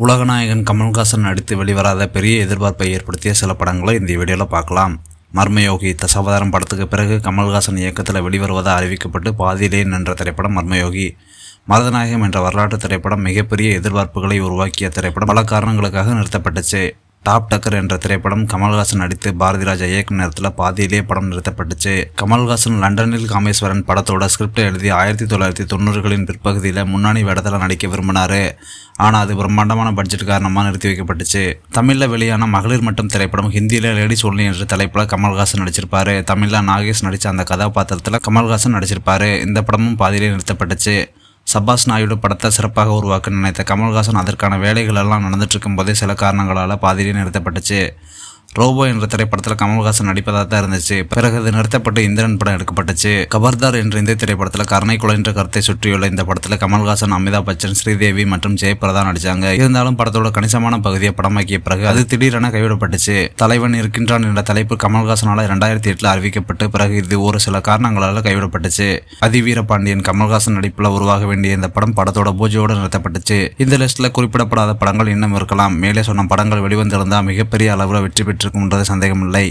உலகநாயகன் கமல்ஹாசன் நடித்து வெளிவராத பெரிய எதிர்பார்ப்பை ஏற்படுத்திய சில படங்களை இந்த வீடியோவில் பார்க்கலாம். மர்மயோகி தசாவதாரம் படத்துக்கு பிறகு கமல்ஹாசன் இயக்கத்தில் வெளிவருவதாக அறிவிக்கப்பட்டு பாதியிலே நின்ற திரைப்படம் மர்மயோகி. மருதநாயகம் என்ற வரலாற்று திரைப்படம் மிகப்பெரிய எதிர்பார்ப்புகளை உருவாக்கிய திரைப்படம் பல காரணங்களுக்காக நிறுத்தப்பட்டுச்சு. டாப் டக்கர் என்ற திரைப்படம் கமல்ஹாசன் நடித்து பாரதிராஜா இயக்கும் நேரத்தில் பாதியிலேயே படம் நிறுத்தப்பட்டுச்சு. கமல்ஹாசன் லண்டனில் காமேஸ்வரன் படத்தோட ஸ்கிரிப்டை எழுதி 1990களின் பிற்பகுதியில் முன்னணி வேடத்தில் நடிக்க விரும்பினார். ஆனால் அது பிரம்மாண்டமான பட்ஜெட் காரணமாக நிறுத்தி வைக்கப்பட்டுச்சு. தமிழில் வெளியான மகளிர் மட்டும் திரைப்படம் ஹிந்தியில் லேடிஸ் ஒன்லி என்ற தலைப்பில் கமல்ஹாசன் நடிச்சிருப்பாரு. தமிழில் நாகேஷ் நடித்த அந்த கதாபாத்திரத்தில் கமல்ஹாசன் நடிச்சிருப்பாரு. இந்த படமும் பாதியிலே நிறுத்தப்பட்டுச்சு. சபாஸ் நாயுடு படத்தை சிறப்பாக உருவாக்க நினைத்த கமல்ஹாசன் அதற்கான வேலைகள் எல்லாம் நடந்துட்டு இருக்கும் போதே சில காரணங்களால் பாதியிலே நிறுத்தப்பட்டுச்சு. ரோபோ என்ற திரைப்படத்தில் கமல்ஹாசன் நடிப்பதாக தான் இருந்துச்சு. பிறகு அது நிறுத்தப்பட்டு இந்திரன் படம் எடுக்கப்பட்டுச்சு. கபர்தார் என்ற இந்த திரைப்படத்தில் கருணை கொலை என்ற கருத்தை சுற்றியுள்ள இந்த படத்தில் கமல்ஹாசன், அமிதாப் பச்சன், ஸ்ரீதேவி மற்றும் ஜெயபிரதா நடிச்சாங்க. இருந்தாலும் படத்தோட கணிசமான பகுதியை படமாக்கிய பிறகு அது திடீரென கைவிடப்பட்டுச்சு. தலைவன் இருக்கின்றான் என்ற தலைப்பு கமல்ஹாசனால் 2008 அறிவிக்கப்பட்டு பிறகு இது ஒரு சில காரணங்களால் கைவிடப்பட்டுச்சு. அதிவீரபாண்டியன் கமல்ஹாசன் நடிப்பில் உருவாக வேண்டிய இந்த படம் படத்தோட பூஜையோடு நிறுத்தப்பட்டுச்சு. இந்த லிஸ்ட்ல குறிப்பிடப்படாத படங்கள் இன்னும் இருக்கலாம். மேலே சொன்ன படங்கள் வெளிவந்திருந்தால் மிகப்பெரிய அளவில் வெற்றி பெற்றிருக்கும் என்றது சந்தேகமில்லை.